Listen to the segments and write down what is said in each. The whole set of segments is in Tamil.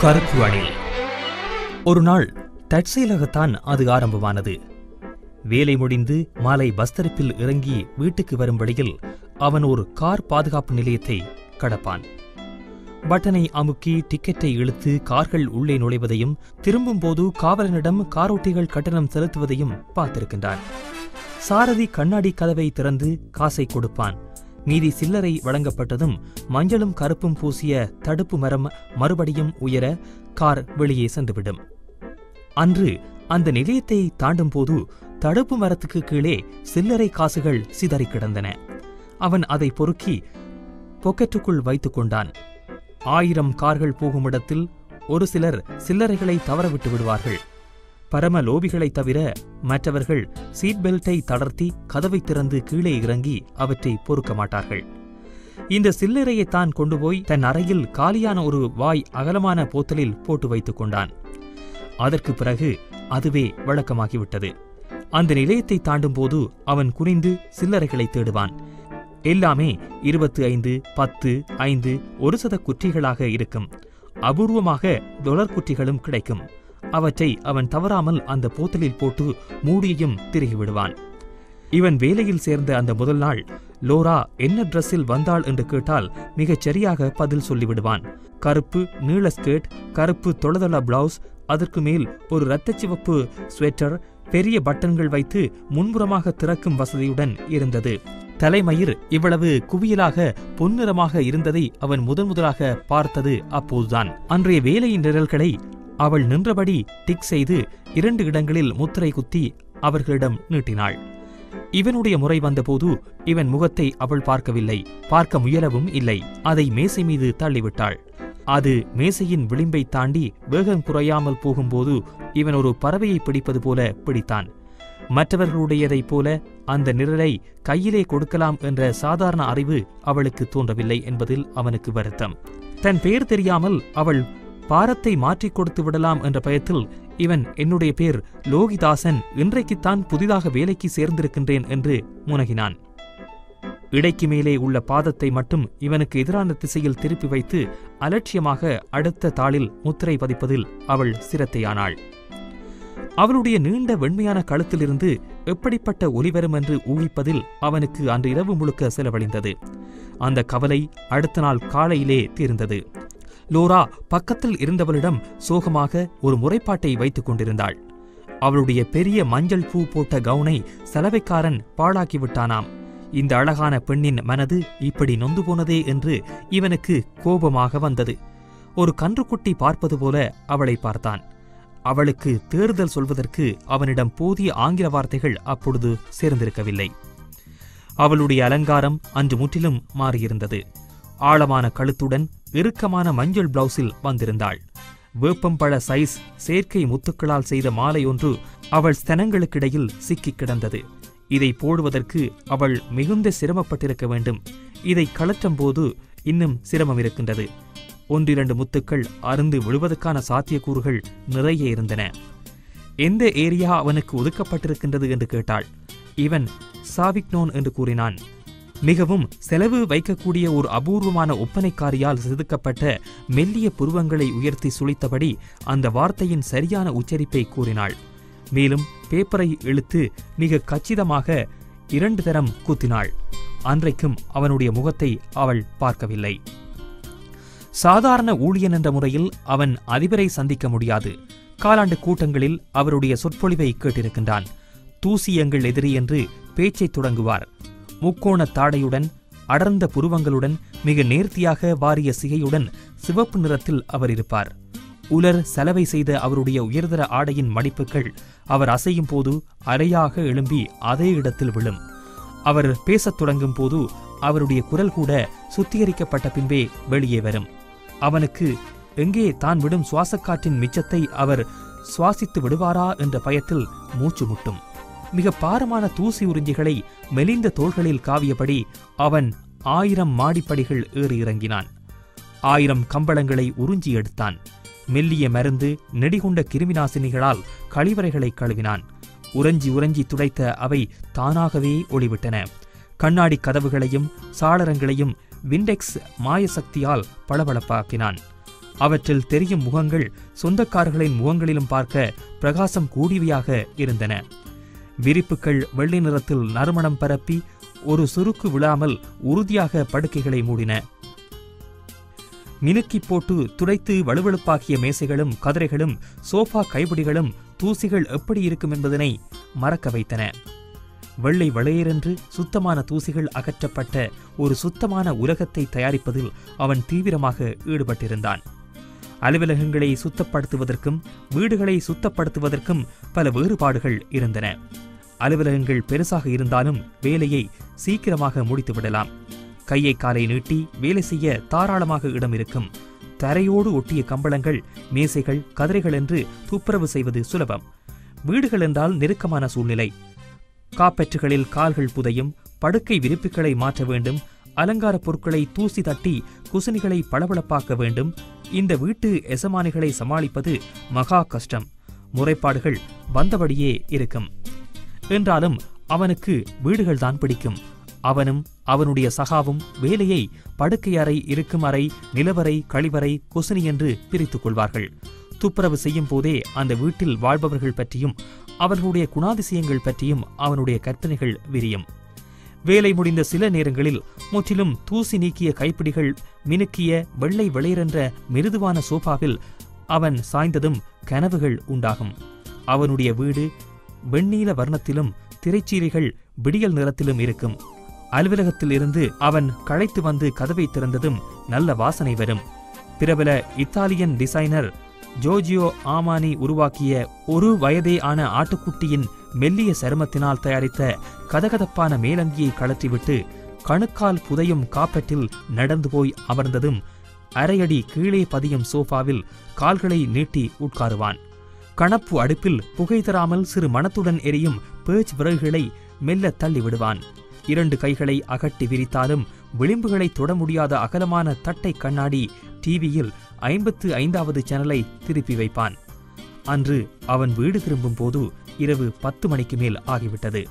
கருப்பு அணில். ஒரு நாள் தற்செயலாகத்தான் அது ஆரம்பமானது. வேலை முடிந்து மாலை பஸ் தரப்பில் இறங்கி வீட்டுக்கு வரும் வழியில் அவன் ஒரு கார் பாதுகாப்பு நிலையத்தை கடப்பான். பட்டனை அமுக்கி டிக்கெட்டை இழுத்து கார்கள் உள்ளே நுழைவதையும் திரும்பும்போது காவலனிடம் காரோட்டிகள் கட்டணம் செலுத்துவதையும் பார்த்திருக்கின்றான். சாரதி கண்ணாடி கதவை திறந்து காசை கொடுப்பான். மீதி சில்லறை வழங்கப்பட்டதும் மஞ்சளும் கருப்பும் பூசிய தடுப்பு மரம் மறுபடியும் உயர கார் வெளியே சென்றுவிடும். அன்று அந்த நிலையத்தை தாண்டும் போது தடுப்பு மரத்துக்கு கீழே சில்லறை காசுகள் சிதறி கிடந்தன. அவன் அதை பொறுக்கி பொக்கெட்டுக்குள் வைத்துக் கொண்டான். 1000 கார்கள் போகும் இடத்தில் ஒரு சிலர் சில்லறைகளை தவறவிட்டு விடுவார்கள். பரம லோபிகளைத் தவிர மற்றவர்கள் சீட் பெல்ட்டை தளர்த்தி கதவை திறந்து கீழே இறங்கி அவற்றை பொறுக்க மாட்டார்கள். இந்த சில்லறையைத்தான் கொண்டு போய் தன் அறையில் காலியான ஒரு வாய் அகலமான போத்தலில் போட்டு வைத்துக் கொண்டான். அதற்கு பிறகு அதுவே வழக்கமாகிவிட்டது. அந்த நிலையத்தை தாண்டும் போது அவன் குனிந்து சில்லறைகளை தேடுவான். எல்லாமே 25, 10, 5, 1 குற்றிகளாக இருக்கும். அபூர்வமாக $1 குற்றிகளும் கிடைக்கும். அவற்றை அவன் தவறாமல் அந்த போத்தலில் போட்டு மூடியையும் திருகிவிடுவான். இவன் வேலையில் சேர்ந்த அந்த முதல் நாள் லோரா என்ன டிரெஸ்ஸில் வந்தாள் என்று கேட்டால் மிகச் சரியாக பதில் சொல்லிவிடுவான். கருப்பு நீள ஸ்கர்ட், கருப்பு தொளதள பிளவுஸ், அதற்கு மேல் ஒரு இரத்த சிவப்பு ஸ்வெட்டர், பெரிய பட்டன்கள் வைத்து முன்புறமாக திறக்கும் வசதியுடன் இருந்தது. தலைமயிர் இவ்வளவு குவியலாக பொன்னிறமாக இருந்ததை அவன் முதலாக பார்த்தது அப்போதுதான். அன்றைய வேலையின் நிரல்களை அவள் நின்றபடி டிக் செய்து 2 இடங்களில் முத்திரை குத்தி அவர்களிடம் நீட்டினாள். இவனுடைய முறை வந்தபோது இவன் முகத்தை அவள் பார்க்கவில்லை, பார்க்க முயலவும் இல்லை. அதை மேசை மீது தள்ளிவிட்டாள். அது மேசையின் விளிம்பை தாண்டி வேகம் குறையாமல் போகும்போது இவன் ஒரு பறவையை பிடிப்பது போல பிடித்தான். மற்றவர்களுடையதைப் போல அந்த நிரலை கையிலே கொடுக்கலாம் என்ற சாதாரண அறிவு அவளுக்கு தோன்றவில்லை என்பதில் அவனுக்கு வருத்தம். தன் பெயர் தெரியாமல் அவள் பாரத்தை மாற்றிக் கொடுத்து விடலாம் என்ற பயத்தில் இவன் என்னுடைய பேர் லோகிதாசன், இன்றைக்குத்தான் புதிதாக வேலைக்கு சேர்ந்திருக்கின்றேன் என்று முனகினான். இடைக்கு மேலே உள்ள பாதத்தை மட்டும் இவனுக்கு எதிரான திசையில் திருப்பி வைத்து அலட்சியமாக அடுத்த தாளில் முத்திரை பதிப்பதில் அவள் சிரத்தையானாள். அவளுடைய நீண்ட வெண்மையான கழுத்திலிருந்து எப்படிப்பட்ட ஒலி வரும் என்று ஊகிப்பதில் அவனுக்கு அன்று இரவு முழுக்க செலவழிந்தது. அந்த கவலை அடுத்த நாள் காலையிலே தீர்ந்தது. லோரா பக்கத்தில் இருந்தவளிடம் சோகமாக ஒரு முறைப்பாட்டை வைத்துக் கொண்டிருந்தாள். அவளுடைய பெரிய மஞ்சள் பூ போட்ட கவுனை சலவைக்காரன் பாழாக்கிவிட்டானாம். இந்த அழகான பெண்ணின் மனது இப்படி நொந்து போனதே என்று இவனுக்கு கோபமாக வந்தது. ஒரு கன்றுக்குட்டி பார்ப்பது போல அவளை பார்த்தான். அவளுக்கு தேர்தல் சொல்வதற்கு அவனிடம் போதிய ஆங்கில வார்த்தைகள் அப்பொழுது சேர்ந்திருக்கவில்லை. அவளுடைய அலங்காரம் அன்று முற்றிலும் மாறியிருந்தது. ஆழமான கழுத்துடன் இறுக்கமான மஞ்சள் பிளவுஸில் வந்திருந்தாள். வேப்பம்பழ சைஸ் செயற்கை முத்துக்களால் செய்த மாலை ஒன்று அவள் ஸ்தனங்களுக்கிடையில் சிக்கிக் கிடந்தது. இதை போடுவதற்கு அவள் மிகுந்த சிரமப்பட்டிருக்க வேண்டும். இதை கழற்றும் போது இன்னும் சிரமம் இருக்கின்றது. 1-2 முத்துக்கள் அருந்து விழுவதற்கான சாத்தியக்கூறுகள் நிறைய இருந்தன. எந்த ஏரியா அவனுக்கு ஒதுக்கப்பட்டிருக்கின்றது என்று கேட்டாள். இவன் சாவிக்னோன் என்று கூறினான். மிகவும் செலவு வைக்கக்கூடிய ஒரு அபூர்வமான ஒப்பனைக்காரியால் செதுக்கப்பட்ட மெல்லிய புருவங்களை உயர்த்தி சுளித்தபடி அந்த வார்த்தையின் சரியான உச்சரிப்பை கூறினாள். மேலும் பேப்பரை இழுத்து மிக கச்சிதமாக 2 தரம் குத்தினாள். அன்றைக்கும் அவனுடைய முகத்தை அவள் பார்க்கவில்லை. சாதாரண ஊழியன் என்ற முறையில் அவன் அதிபரை சந்திக்க முடியாது. காலாண்டு கூட்டங்களில் அவருடைய சொற்பொழிவை கேட்டிருக்கின்றான். தூசி எங்கள் எதிரி என்று பேச்சை தொடங்குவார். முக்கோண தாடையுடன் அடர்ந்த புருவங்களுடன் மிக நேர்த்தியாக வாரிய சிகையுடன் சிவப்பு நிறத்தில் அவர் இருப்பார். உலர் சலவை செய்த அவருடைய உயர்தர ஆடையின் மடிப்புகள் அவர் அசையும் போது அரையாக எழும்பி அதே இடத்தில் விழும். அவர் பேசத் தொடங்கும் போது அவருடைய குரல் கூட சுத்திகரிக்கப்பட்ட பின்பே வெளியே வரும். அவனுக்கு எங்கே தான் விடும் சுவாசக்காற்றின் மிச்சத்தை அவர் சுவாசித்து விடுவாரா என்ற பயத்தில் மூச்சு முட்டும். மிக பாரமான தூசி உறிஞ்சிகளை மெலிந்த தோள்களில் காவியபடி அவன் 1000 மாடிப்படிகள் ஏறி இறங்கினான். 1000 கம்பளங்களை உறிஞ்சி எடுத்தான். மெல்லிய மருந்து நெடிகொண்ட கிருமிநாசினிகளால் கழிவறைகளை கழுவினான். உறைஞ்சி துடைத்த அவை தானாகவே ஒளிவிட்டன. கண்ணாடி கதவுகளையும் சாளரங்களையும் விண்டெக்ஸ் மாயசக்தியால் பளபளப்பாக்கினான். அவற்றில் தெரியும் முகங்கள் சொந்தக்காரர்களின் முகங்களிலும் பார்க்க பிரகாசம் கூடியவையாக இருந்தன. விரிப்புகள் வெள்ளை நிறத்தில் நறுமணம் பரப்பி ஒரு சுருக்கு விழாமல் உறுதியாக படுக்கைகளை மூடின. மினுக்கி போட்டு துடைத்து வலுவழுப்பாக்கிய மேசைகளும் கதிரைகளும் சோஃபா கைப்பிடிகளும் தூசிகள் எப்படி இருக்கும் என்பதனை மறக்க வைத்தன. வெள்ளை வளையரென்று சுத்தமான தூசிகள் அகற்றப்பட்ட ஒரு சுத்தமான உலகத்தை தயாரிப்பதில் அவன் தீவிரமாக ஈடுபட்டிருந்தான். அலுவலகங்களை சுத்தப்படுத்துவதற்கும் வீடுகளை சுத்தப்படுத்துவதற்கும் பல வேறுபாடுகள் இருந்தன. அலுவலகங்கள் பெருசாக இருந்தாலும் வேலையை சீக்கிரமாக முடித்துவிடலாம். கையை காலை நீட்டி வேலை செய்ய தாராளமாக இடம் இருக்கும். தரையோடு ஒட்டிய கம்பளங்கள், மேசைகள், கதிரைகள் என்று துப்புரவு செய்வது சுலபம். வீடுகள் என்றால் நெருக்கமான சூழ்நிலை. காப்பெற்றுகளில் கால்கள் புதையும். படுக்கை விரிப்புகளை மாற்ற வேண்டும். அலங்கார பொருட்களை தூசி தட்டி குசினிகளை பளபளப்பாக்க வேண்டும். இந்த வீட்டு எசமானிகளை சமாளிப்பது மகா கஷ்டம். முறைப்பாடுகள் வந்தபடியே இருக்கும். என்றாலும் அவனுக்கு வீடுகள்தான் பிடிக்கும். அவனும் அவனுடைய சகாவும் வேலையை படுக்கை அறை, இருக்கும் அறை, நிலவறை, கழிவறை, குசினி என்று பிரித்துக் கொள்வார்கள். துப்புரவு செய்யும் போதே அந்த வீட்டில் வாழ்பவர்கள் பற்றியும் அவர்களுடைய குணாதிசயங்கள் பற்றியும் அவனுடைய கற்பனைகள் விரியும். வேலை முடிந்த சில நேரங்களில் முற்றிலும் தூசி நீக்கிய கைப்பிடிகள் மினுக்கிய வெள்ளை வெளியரென்ற மிருதுவான சோஃபாவில் அவன் சாய்ந்ததும் கனவுகள் உண்டாகும். அவனுடைய வீடு வெண்ணீல வர்ணத்திலும் திரைச்சீலைகள் விடியல் நிறத்திலும் இருக்கும். அலுவலகத்தில் இருந்து அவன் களைத்து வந்து கதவை திறந்ததும் நல்ல வாசனை வரும். பிரபல இத்தாலியன் டிசைனர் ஜோர்ஜியோ ஆமானி உருவாக்கிய ஒரு வயதே ஆன ஆட்டுக்குட்டியின் மெல்லிய சருமத்தினால் தயாரித்த கதகதப்பான மேலங்கியை கழற்றிவிட்டு கணுக்கால் புதையும் காப்பெட்டில் நடந்து போய் அமர்ந்ததும் அரையடி கீழே பதியும் சோஃபாவில் கால்களை நீட்டி உட்காருவான். கணப்பு அடுப்பில் புகை தராமல் சிறு மணத்துடன் எரியும் பேச் விறகுகளை மெல்ல தள்ளி விடுவான். 2 கைகளை அகட்டி விரித்தாலும் விளிம்புகளை தொட முடியாத அகலமான தட்டை கண்ணாடி டிவியில் 55வது சேனலை திருப்பி வைப்பான். அன்று அவன் வீடு திரும்பும் போது இரவு 10 மணிக்கு மேல் ஆகிவிட்டது.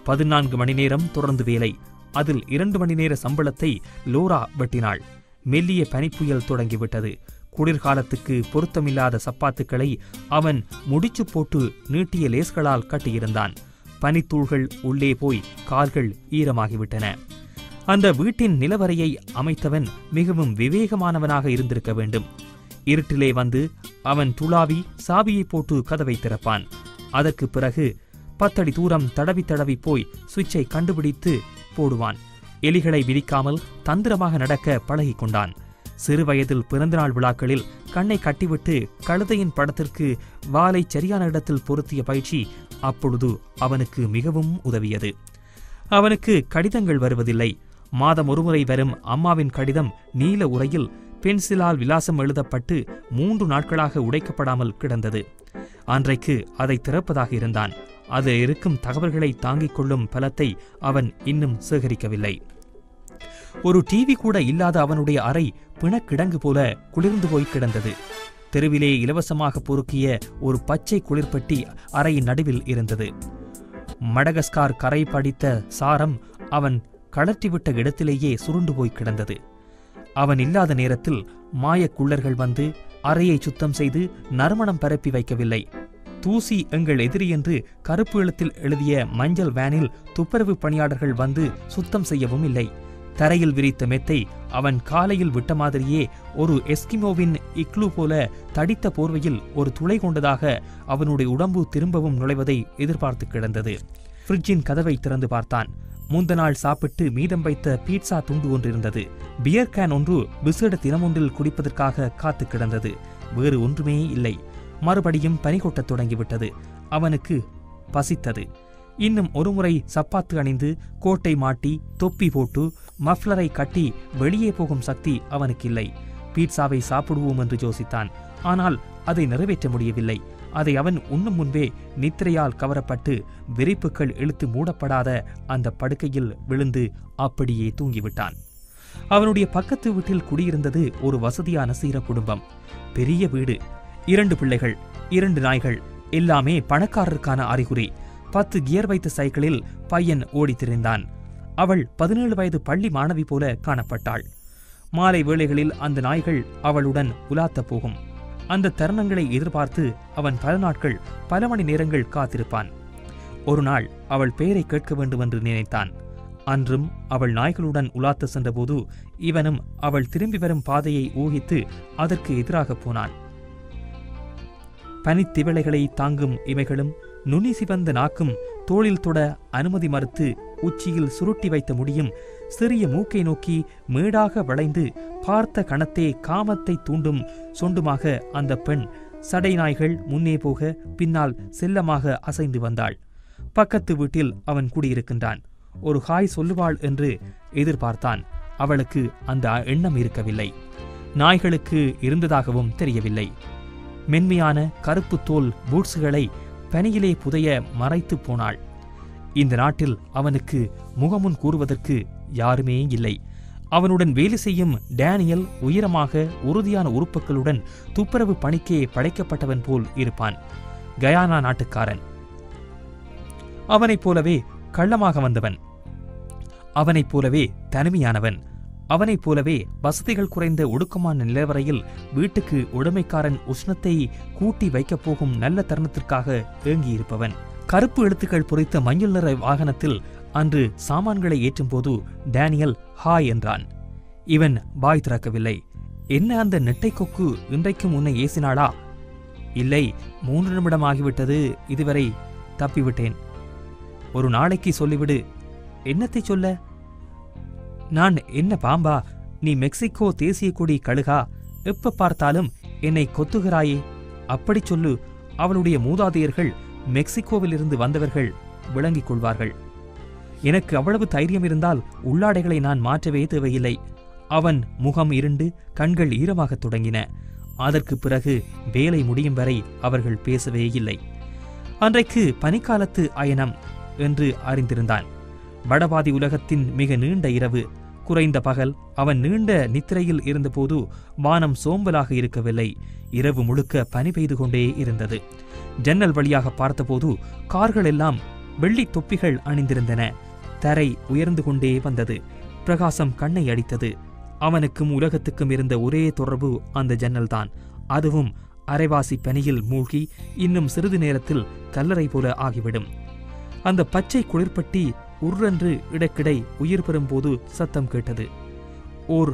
14 மணி நேரம் தொடர்ந்து வேலை. அதில் 2 மணி நேர சம்பளத்தை லோரா வெட்டினாள். மெல்லிய பனிப்புயல் தொடங்கிவிட்டது. குளிர்காலத்துக்கு பொருத்தமில்லாத சப்பாத்துக்களை அவன் முடிச்சு போட்டு நீட்டிய லேஸ்களால் கட்டியிருந்தான். பனித்தூள்கள் உள்ளே போய் கால்கள் ஈரமாகிவிட்டன. அந்த வீட்டின் நிலவரையை அமைத்தவன் மிகவும் விவேகமானவனாக இருந்திருக்க வேண்டும். இருட்டிலே வந்து அவன் துளாவி சாவியை போட்டு கதவை திறப்பான். அதற்கு பிறகு 10 அடி தூரம் தடவி தடவி போய் சுவிட்சை கண்டுபிடித்து போடுவான். எலிகளை விரிக்காமல் தந்திரமாக நடக்க பழகிக் கொண்டான். சிறுவயதில் பிறந்தநாள் விழாக்களில் கண்ணை கட்டிவிட்டு கழுதையின் படத்திற்கு வாளை சரியான இடத்தில் பொருத்திய பயிற்சி அப்பொழுது அவனுக்கு மிகவும் உதவியது. அவனுக்கு கடிதங்கள் வருவதில்லை. மாதம் ஒருமுறை வரும் அம்மாவின் கடிதம் நீல உரையில் பென்சிலால் விலாசம் எழுதப்பட்டு 3 நாட்களாக உடைக்கப்படாமல் கிடந்தது. அன்றைக்கு அதை திறப்பதாக இருந்தான். அதில் இருக்கும் தகவல்களை தாங்கிக் கொள்ளும் பலத்தை அவன் இன்னும் சேகரிக்கவில்லை. ஒரு டிவி கூட இல்லாத அவனுடைய அறை பிணக்கிடங்கு போல குளிர்ந்து போய் கிடந்தது. தெருவிலே இலவசமாக பொறுக்கிய ஒரு பச்சை குளிர்பட்டி அறையின் நடுவில் இருந்தது. மடகஸ்கார் கரை படித்த சாரம் அவன் கழற்றிவிட்ட இடத்திலேயே சுருண்டு போய் கிடந்தது. அவன் இல்லாத நேரத்தில் மாயக்குள்ளர்கள் வந்து அறையை சுத்தம் செய்து நறுமணம் பரப்பி வைக்கவில்லை. தூசி எங்கள் எதிரி என்று கருப்பு எழுத்தில் எழுதிய மஞ்சள் வேனில் துப்புரவு பணியாளர்கள் வந்து சுத்தம் செய்யவும் இல்லை. தரையில் விரித்த மெத்தை அவன் காலையில் விட்ட மாதிரியே ஒரு எஸ்கிமோவின் இக்லு போல தடித்த போர்வையில் ஒரு துளை கொண்டதாக அவனுடைய உடம்பு திரும்பவும் நுழைவதை எதிர்பார்த்து கிடந்தது. ஃப்ரிட்ஜின் கதவை திறந்து பார்த்தான். முந்த நாள் சாப்பிட்டு மீதம் வைத்த பீட்சா துண்டு ஒன்று இருந்தது. பியர் கேன் ஒன்று விசேட தினமொன்றில் குடிப்பதற்காக காத்து கிடந்தது. வேறு ஒன்றுமே இல்லை. மறுபடியும் பனி கொட்டத் தொடங்கிவிட்டது. அவனுக்கு பசித்தது. இன்னும் ஒருமுறை சப்பாத்து அணிந்து கோட்டை மாட்டி தொப்பி போட்டு மஃப்ளரை கட்டி வெளியே போகும் சக்தி அவனுக்கில்லை. பீட்சாவை சாப்பிடுவோம் என்று யோசித்தான். ஆனால் அதை நிறைவேற்ற முடியவில்லை. அதை அவன் உண்ணும் முன்பே நித்திரையால் கவரப்பட்டு விரிப்புகள் இழுத்து மூடப்படாத அந்த படுக்கையில் விழுந்து அப்படியே தூங்கிவிட்டான். அவனுடைய பக்கத்து வீட்டில் குடியிருந்தது ஒரு வசதியான சீர குடும்பம். பெரிய வீடு, 2 பிள்ளைகள், 2 நாய்கள், எல்லாமே பணக்காரருக்கான அறிகுறி. 10 கியர் வைத்த சைக்கிளில் பையன் ஓடித்திருந்தான். அவள் 17 வயது பள்ளி மாணவி போல காணப்பட்டாள். மாலை வேளைகளில் அந்த நாய்கள் அவளுடன் உலாத்தப் போகும். அந்த தருணங்களை எதிர்பார்த்து அவன் பல நாட்கள் பல மணி நேரங்கள் காத்திருப்பான். ஒரு நாள் அவள் பெயரை கேட்க வேண்டும் என்று நினைத்தான். அன்றும் அவள் நாய்களுடன் உலாத்த சென்றபோது இவனும் அவள் திரும்பி வரும் பாதையை ஊகித்து அதற்கு எதிராக போனான். பனித்திவளைகளை தாங்கும் இமைகளும் நுனி சிவந்த நாக்கும் தோளில் தொட அனுமதி மறுத்து உச்சியில் சுருட்டி வைத்த முடியும் சிறிய மூக்கை நோக்கி மேடாக வளைந்து பார்த்த கணத்தே காமத்தை தூண்டும் சொண்டுமாக அந்த பெண் சடை நாய்கள் முன்னே போக பின்னால் செல்லமாக அசைந்து வந்தாள். பக்கத்து வீட்டில் அவன் குடியிருக்கின்றான். ஒரு ஹாய் சொல்லுவாள் என்று எதிர்பார்த்தான். அவளுக்கு அந்த எண்ணம் இருக்கவில்லை. நாய்களுக்கு இருந்ததாகவும் தெரியவில்லை. மென்மையான கருப்பு தோல் பூட்ஸுகளை பனியிலே புதைய மறைத்து போனாள். இந்த நாட்டில் அவனுக்கு முகமுன் கூறுவதற்கு யாருமே இல்லை. அவனுடன் வேலை செய்யும் டேனியல் உயரமாக உறுதியான உறுப்புகளுடன் துப்புரவு பணிக்கே படைக்கப்பட்டவன் போல் இருப்பான். கயானா நாட்டுக்காரன். அவனைப் போலவே கள்ளமாக வந்தவன். அவனைப் போலவே தனிமையானவன். அவனைப் போலவே வசதிகள் குறைந்த ஒடுக்கமான நிலவரையில் வீட்டுக்கு உடைமைக்காரன் உஷ்ணத்தை கூட்டி வைக்கப் போகும் நல்ல தருணத்திற்காக ஏங்கியிருப்பவன். கருப்பு எழுத்துக்கள் பொறித்த மஞ்சள் நிற வாகனத்தில் அன்று சாமான்களை ஏற்றும்போது டேனியல் ஹாய் என்றான். இவன் வாய் திறக்கவில்லை. என்ன அந்த நெட்டை கொக்கு இன்றைக்கும் உன்னை ஏசினாளா? இல்லை, 3 நிமிடம் ஆகிவிட்டது. இதுவரை தப்பிவிட்டேன். ஒரு நாளைக்கு சொல்லிவிடு. என்னத்தை சொல்ல? நான் என்ன பாம்பா? நீ மெக்சிகோ தேசிய கொடி கழுகா? எப்ப பார்த்தாலும் என்னை கொத்துகிறாயே. அப்படி சொல்லு. அவளுடைய மூதாதையர்கள் மெக்சிகோவிலிருந்து வந்தவர்கள் விளங்கிக் கொள்வார்கள். எனக்கு அவ்வளவு தைரியம் இருந்தால் உள்ளாடைகளை நான் மாற்றவே தேவையில்லை. அவன் முகம் இருண்டு கண்கள் ஈரமாகத் தொடங்கின. அதற்கு பிறகு வேலை முடியும் வரை அவர்கள் பேசவே இல்லை. அன்றைக்கு பனிக்காலத்து அயனம் என்று அறிந்திருந்தான். வடபாதி உலகத்தின் மிக நீண்ட இரவு, குறைந்த பகல். அவன் நீண்ட நித்திரையில் இருந்தபோது வானம் சோம்பலாக இருக்கவில்லை. இரவு முழுக்க பனி பெய்து கொண்டே இருந்தது. ஜன்னல் வழியாக பார்த்தபோது கார்கள் எல்லாம் வெள்ளி தொப்பிகள் அணிந்திருந்தன. தரை உயர்ந்து கொண்டே வந்தது. பிரகாசம் கண்ணை அடித்தது. அவனுக்கும் உலகத்துக்கும் இருந்த ஒரே தொடர்பு அந்த ஜன்னல்தான். அதுவும் அரைவாசி பனியில் மூழ்கி இன்னும் சிறிது நேரத்தில் கல்லறை போல ஆகிவிடும். அந்த பச்சை குளிர்பட்டி உர்ரென்று இடக்கிடை உயிர் பெறும்போது சத்தம் கேட்டது. ஓர்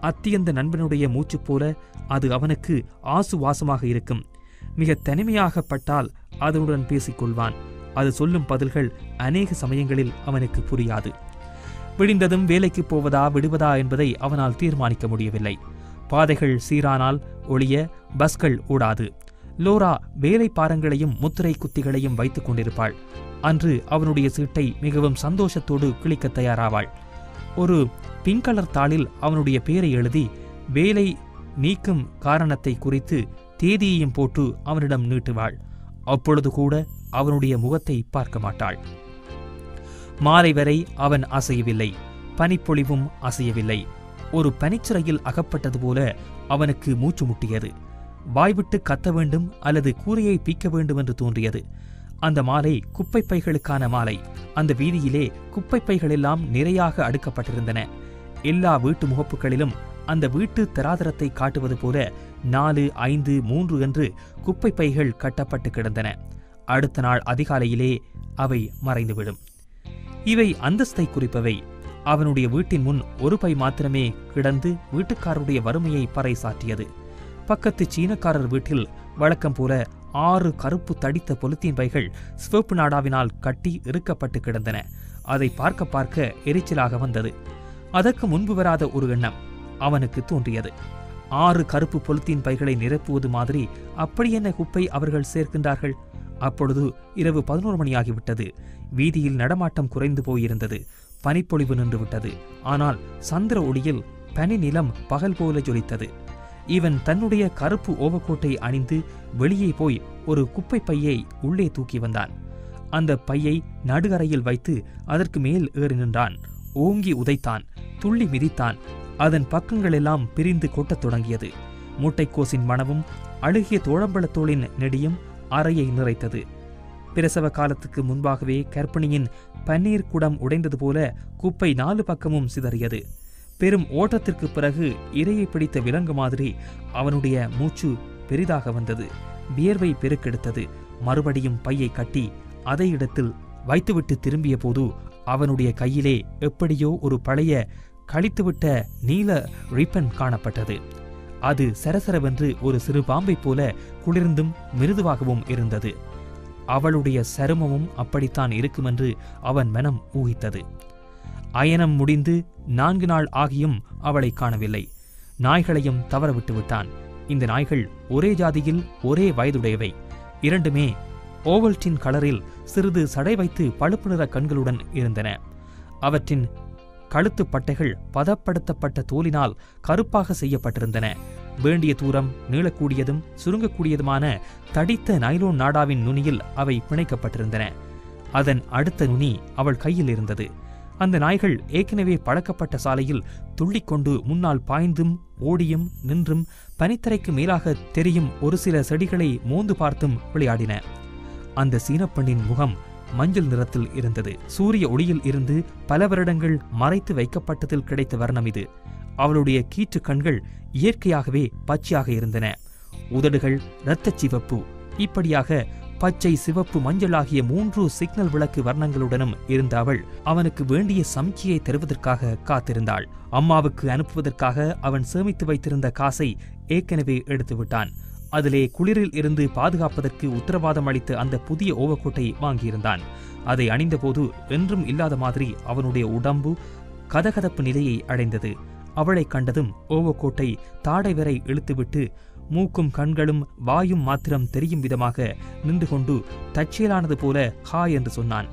அத்தியந்த நண்பனுடைய மூச்சு போல அது அவனுக்கு ஆசுவாசமாக இருக்கும். மிக தனிமையாகப்பட்டால் அதனுடன் பேசிக்கொள்வான். அது சொல்லும் பதில்கள் அநேக சமயங்களில் அவனுக்கு புரியாது. விடிந்ததும் வேலைக்கு போவதா விடுவதா என்பதை அவனால் தீர்மானிக்க முடியவில்லை. பாதைகள் சீரானால் ஒளிய பஸ்கள் ஓடாது. லோரா வேலை பாரங்களையும் முத்திரை குத்திகளையும் வைத்துக் கொண்டிருப்பாள். அன்று அவனுடைய சீட்டை மிகவும் சந்தோஷத்தோடு கிழிக்க தயாராவாள். ஒரு பிங்க் கலர் தாளில் அவனுடைய பெயரை எழுதி வேலை நீக்கும் காரணத்தை குறித்து தேதியையும் போட்டு அவனிடம் நீட்டுவாள். அப்பொழுது கூட அவனுடைய முகத்தை பார்க்க மாட்டாள். மாலை வரை அவன் அசையவில்லை. பனிப்பொழிவும் அசையவில்லை. ஒரு பனிச்சிறையில் அகப்பட்டது போல அவனுக்கு மூச்சு முட்டியது. வாய்விட்டு கத்த வேண்டும் அல்லது கூரையை பீக்க வேண்டும் என்று தோன்றியது. அந்த மாலை குப்பை பைகளுக்கான மாலை. அந்த வீதியிலே குப்பை பைகளெல்லாம் நிறையாக அடுக்கப்பட்டிருந்தன. எல்லா வீட்டு முகப்புகளிலும் அந்த வீட்டு தராதரத்தை காட்டுவது போல 4, 5, 3 என்று குப்பை பைகள் கட்டப்பட்டு கிடந்தன. அடுத்த நாள் அதிகாலையிலே அவை மறைந்துவிடும். இவை அந்தஸ்தை குறிப்பவை. அவனுடைய வீட்டின் முன் ஒரு பை மாத்திரமே கிடந்து வீட்டுக்காரருடைய வறுமையை பறைசாற்றியது. பக்கத்து சீனக்காரர் வீட்டில் வழக்கம் போல 6 கருப்பு தடித்த பொலித்தீன் பைகள் சிவப்பு நாடாவினால் கட்டி இறுக்கப்பட்டு கிடந்தன. அதை பார்க்க பார்க்க எரிச்சலாக வந்தது. அதற்கு முன்பு வராத ஒரு எண்ணம் அவனுக்கு தோன்றியது. 6 கருப்பு பொலித்தீன் பைகளை நிரப்புவது மாதிரி அப்படி என்ன குப்பை அவர்கள் சேர்க்கின்றார்கள்? அப்பொழுது இரவு 11 மணியாகிவிட்டது. வீதியில் நடமாட்டம் குறைந்து போயிருந்தது. பனிப்பொழிவு நின்றுவிட்டது. ஆனால் சந்திர ஒளியில் பனி நிலம் பகல் போல ஜொலித்தது. இவன் தன்னுடைய கருப்பு ஓவக்கோட்டை அணிந்து வெளியே போய் ஒரு குப்பை பையை உள்ளே தூக்கி வந்தான். அந்த பையை நடுகரையில் வைத்து அதற்கு மேல் ஏறி நின்றான். ஓங்கி உதைத்தான். துள்ளி மிதித்தான். அதன் பக்கங்களெல்லாம் பிரிந்து கொட்டத் தொடங்கியது. மூட்டைக்கோசின் மணமும் அழுகிய தோழம்பழத்தோளின் நெடியும் அறையை நிறைத்தது. பிரசவ காலத்துக்கு முன்பாகவே கர்ப்பிணியின் பன்னீர் குடம் உடைந்தது போல குப்பை 4 பக்கமும் சிதறியது. பெரும் ஓட்டத்திற்கு பிறகு இரையை பிடித்த விலங்கு மாதிரி அவனுடைய மூச்சு பெரிதாக வந்தது. வியர்வை பெருக்கெடுத்தது. மறுபடியும் பையை கட்டி அதை இடத்தில் வைத்துவிட்டு திரும்பிய போது அவனுடைய கையிலே எப்படியோ ஒரு பழைய கழித்துவிட்ட நீல ரிப்பன் காணப்பட்டது. அது சரசரவென்று ஒரு சிறு பாம்பை போல குளிர்ந்தும் மிருதுவாகவும் இருந்தது. அவளுடைய சருமமும் அப்படித்தான் இருக்குமென்று அவன் மனம் ஊகித்தது. அயனம் முடிந்து 4 நாள் ஆகியும் அவளை காணவில்லை. நாய்களையும் தவற விட்டு விட்டான். இந்த நாய்கள் ஒரே ஜாதியில் ஒரே வயதுடையவை. இரண்டுமே ஓவல்டின் கலரில் சிறிது சடை வைத்து பழுப்பு நிற கண்களுடன் இருந்தன. அவற்றின் கழுத்து பட்டைகள் பதப்படுத்தப்பட்ட தோலினால் கருப்பாக செய்யப்பட்டிருந்தன. வேண்டிய தூரம் நீளக்கூடியதும் சுருங்கக்கூடியதுமான தடித்த நைலோன் நாடாவின் நுனியில் அவை பிணைக்கப்பட்டிருந்தன. அதன் அடுத்த நுனி அவள் கையில் இருந்தது. அந்த நாய்கள் ஏற்கனவே பழக்கப்பட்ட சாலையில் துள்ளிக்கொண்டு முன்னால் பாய்ந்தும் ஓடியும் நின்றும் பனித்தரைக்கு மேலாக தெரியும் ஒரு சில செடிகளை மோந்து பார்த்தும் விளையாடின. அந்த சீனப்பெண்ணின் முகம் மஞ்சள் நிறத்தில் இருந்தது. சூரிய ஒளியில் இருந்து பல வருடங்கள் மறைத்து வைக்கப்பட்டதில் கிடைத்த வர்ணம் இது. அவளுடைய கீற்று கண்கள் இயற்கையாகவே பச்சையாக இருந்தன. உதடுகள் இரத்தச் சிவப்பு. இப்படியாக பச்சை, சிவப்பு, மஞ்சள் ஆகிய 3 சிக்னல் விளக்கு வர்ணங்களுடனும் இருந்த அவள் அவனுக்கு வேண்டிய சம்சியை தருவதற்காக காத்திருந்தாள். அம்மாவுக்கு அனுப்புவதற்காக அவன் சேமித்து வைத்திருந்த காசை ஏற்கனவே எடுத்துவிட்டான். அதிலே குளிரில் இருந்து பாதுகாப்பதற்கு உத்தரவாதம் அளித்த அந்த புதிய ஓவக்கோட்டை வாங்கியிருந்தான். அதை அணிந்தபோது என்றும் இல்லாத மாதிரி அவனுடைய உடம்பு கதகதப்பு நிலையை அடைந்தது. அவளை கண்டதும் ஓவக்கோட்டை தாடை வரை இழுத்துவிட்டு மூக்கும் கண்களும் வாயும் மாத்திரம் தெரியும் விதமாக நின்று கொண்டு தற்செயலானது போல ஹாய் என்று சொன்னான்.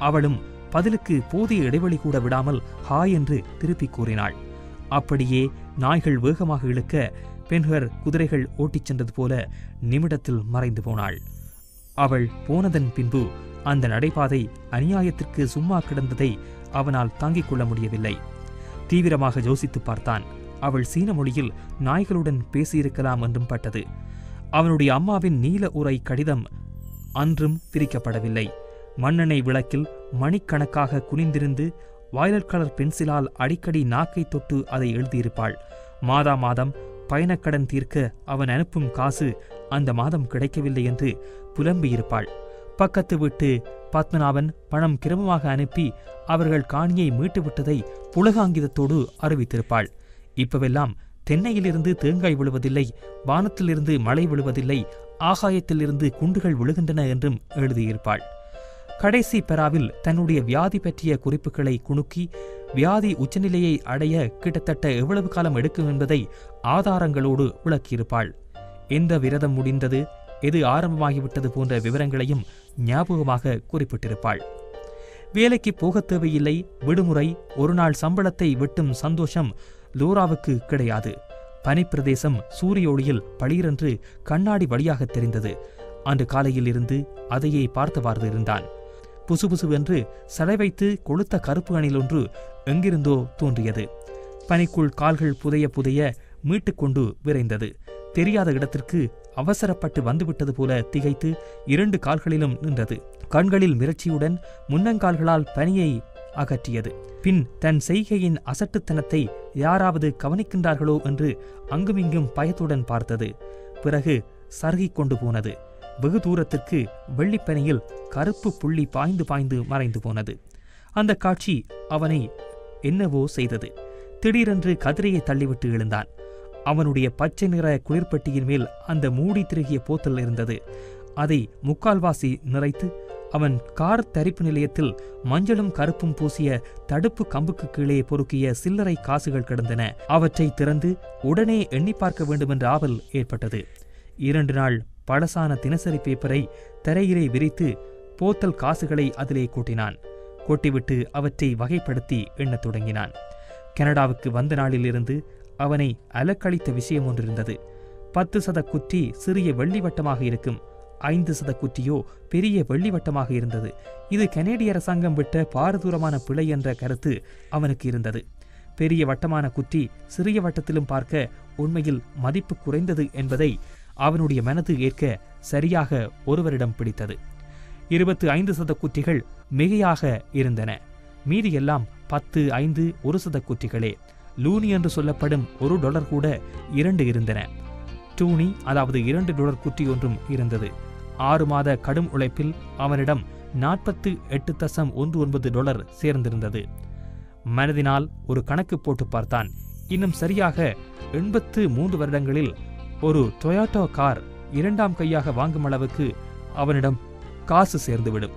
அவளும் பதிலுக்கு போதிய இடைவெளி கூட விடாமல் ஹாய் என்று திருப்பி கூறினாள். அப்படியே நாய்கள் வேகமாக இழுக்க பெண்கள் குதிரைகள் ஓட்டிச் சென்றது போல நிமிடத்தில் மறைந்து போனாள். அவள் போனதன் பின்பு அந்த நடைபாதை அநியாயத்திற்கு சும்மா கிடந்ததை அவனால் தாங்கிக் கொள்ள முடியவில்லை. தீவிரமாக யோசித்து பார்த்தான். அவள் சீன மொழியில் நாய்களுடன் பேசியிருக்கலாம் என்றும் பட்டது. அவனுடைய அம்மாவின் நீல உரை கடிதம் அன்றும் பிரிக்கப்படவில்லை. மண்ணெண்ணெய் விளக்கில் மணிக்கணக்காக குனிந்திருந்து வயலட் கலர் பென்சிலால் அடிக்கடி நாக்கை தொட்டு அதை எழுதியிருப்பாள். மாதா மாதம் பயணக்கடன் தீர்க்க அவன் அனுப்பும் காசு அந்த மாதம் கிடைக்கவில்லை என்று புலம்பியிருப்பாள். பக்கத்து வீட்டு பத்மநாபன் பணம் கிரமமாக அனுப்பி அவர்கள் காணியை மீட்டுவிட்டதை புலகாங்கிதத்தோடு அறிவித்திருப்பாள். இப்பவெல்லாம் தென்னையிலிருந்து தேங்காய் விழுவதில்லை, வானத்திலிருந்து மழை விழுவதில்லை, ஆகாயத்திலிருந்து குண்டுகள் விழுகின்றன என்றும் எழுதியிருப்பாள். கடைசி பெறாவில் தன்னுடைய வியாதி பற்றிய குறிப்புகளை குணுக்கி வியாதி உச்சநிலையை அடைய கிட்டத்தட்ட எவ்வளவு காலம் எடுக்கும் என்பதை ஆதாரங்களோடு விளக்கியிருப்பாள். எந்த விரதம் முடிந்தது, எது ஆரம்பமாகிவிட்டது போன்ற விவரங்களையும் ஞாபகமாக குறிப்பிட்டிருப்பாள். வேலைக்கு போகத் தேவையில்லை, விடுமுறை, ஒரு நாள் சம்பளத்தை வெட்டும் சந்தோஷம் லோராவுக்கு கிடையாது. பனிப்பிரதேசம் சூரிய ஒளியில் பளீரென்று கண்ணாடி வழியாக தெரிந்தது. அன்று காலையில் இருந்து அதையே பார்த்தவாறு இருந்தான். புசுபுசுவென்று சடை வைத்து கொளுத்த கருப்பு அணில் ஒன்று எங்கிருந்தோ தோன்றியது. பனிக்குள் கால்கள் புதைய புதைய மீட்டுக்கொண்டு விரைந்தது. தெரியாத இடத்திற்கு அவசரப்பட்டு வந்துவிட்டது போல திகைத்து 2 கால்களிலும் நின்றது. கண்களில் மிரட்சியுடன் முன்னங்கால்களால் பனியை அகற்றியது. பின் தன் செய்கையின் அசட்டுத்தனத்தை யாராவது கவனிக்கின்றார்களோ என்று அங்குமிங்கும் பயத்துடன் பார்த்தது. பிறகு சருகிக் கொண்டு போனது. வெகு தூரத்திற்கு வெள்ளிப்பனியில் கருப்பு புள்ளி பாய்ந்து பாய்ந்து மறைந்து போனது. அந்த காட்சி அவனை என்னவோ செய்தது. திடீரென்று கதிரையை தள்ளிவிட்டு எழுந்தான். அவனுடைய பச்சை நிற குளிர்பட்டியின் மேல் அந்த மூடி திருகிய போத்தல் இருந்தது. அதை முக்கால்வாசி நிறைத்து அவன் கார் தரிப்பு நிலையத்தில் மஞ்சளும் கருப்பும் பூசிய தடுப்பு கம்புக்கு கீழே பொறுக்கிய சில்லறை காசுகள் கிடந்தன. அவற்றை திறந்து உடனே எண்ணி பார்க்க வேண்டுமென்ற ஆவல் ஏற்பட்டது. 2 நாள் பழசான தினசரி பேப்பரை தரையிலே விரித்து போத்தல் காசுகளை அதிலே கூட்டினான். கொட்டிவிட்டு அவற்றை வகைப்படுத்தி எண்ணத் தொடங்கினான். கனடாவுக்கு வந்த நாளிலிருந்து அவனை அலக்களித்த விஷயம் ஒன்றிருந்தது. 10 சத குற்றி சிறிய வெள்ளிவட்டமாக இருக்கும், 5 சத குற்றியோ பெரிய வெள்ளிவட்டமாக இருந்தது. இது கனேடிய அரசாங்கம் விட்ட பாரதூரமான பிழை என்ற கருத்து அவனுக்கு இருந்தது. பெரிய வட்டமான குற்றி சிறிய வட்டத்திலும் பார்க்க உண்மையில் மதிப்பு குறைந்தது என்பதை அவனுடைய மனது ஏற்க சரியாக ஒருவரிடம் பிடித்தது. 25 சத குற்றிகள் மிகையாக இருந்தன. மீதியெல்லாம் 10, 5, 1 சத குற்றிகளே. லூனி என்று சொல்லப்படும் $1 கூட 2 இருந்தன. டூனி, அதாவது $2 குட்டி ஒன்றும் இருந்தது. 6 மாத கடும் உழைப்பில் அவனிடம் $48.19 சேர்ந்திருந்தது. மனதினால் ஒரு கணக்கு போட்டு பார்த்தான். இன்னும் சரியாக 83 வருடங்களில் ஒரு டொயோட்டோ கார் 2ஆம் கையாக வாங்கும் அளவுக்கு அவனிடம் காசு சேர்ந்துவிடும்.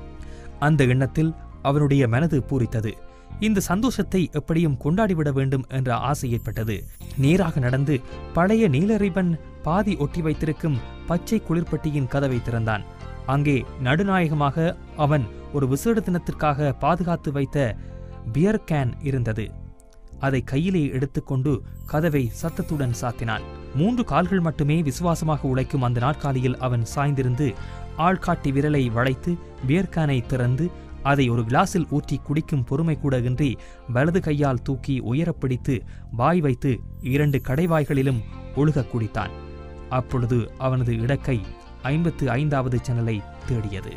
அந்த எண்ணத்தில் அவனுடைய மனது பூரித்தது. இந்த சந்தோஷத்தை எப்படியும் கொண்டாடிவிட வேண்டும் என்ற ஆசை ஏற்பட்டது. நேராக நடந்து பழைய நீலரிபன் பாதி ஒட்டி வைத்திருக்கும் பச்சை குளிர்பட்டியின் கதவை திறந்தான். அங்கே நடுநாயகமாக அவன் ஒரு விசேட தினத்திற்காக பாதுகாத்து வைத்த பியர் கேன் இருந்தது. அதை கையிலே எடுத்துக்கொண்டு கதவை சத்தத்துடன் சாத்தினான். 3 கால்கள் மட்டுமே விசுவாசமாக உழைக்கும் அந்த நாற்காலியில் அவன் சாய்ந்திருந்து ஆள்காட்டி விரலை வளைத்து பியர் கேனை திறந்து அதை ஒரு கிளாஸில் ஊற்றி குடிக்கும் பொறுமை கூட இன்றி வலது கையால் தூக்கி உயரப்பிடித்து வாய் வைத்து 2 கடைவாய்களிலும் ஒழுக குடித்தான். அப்பொழுது அவனது இடக்கை 55வது ஜன்னலை தேடியது.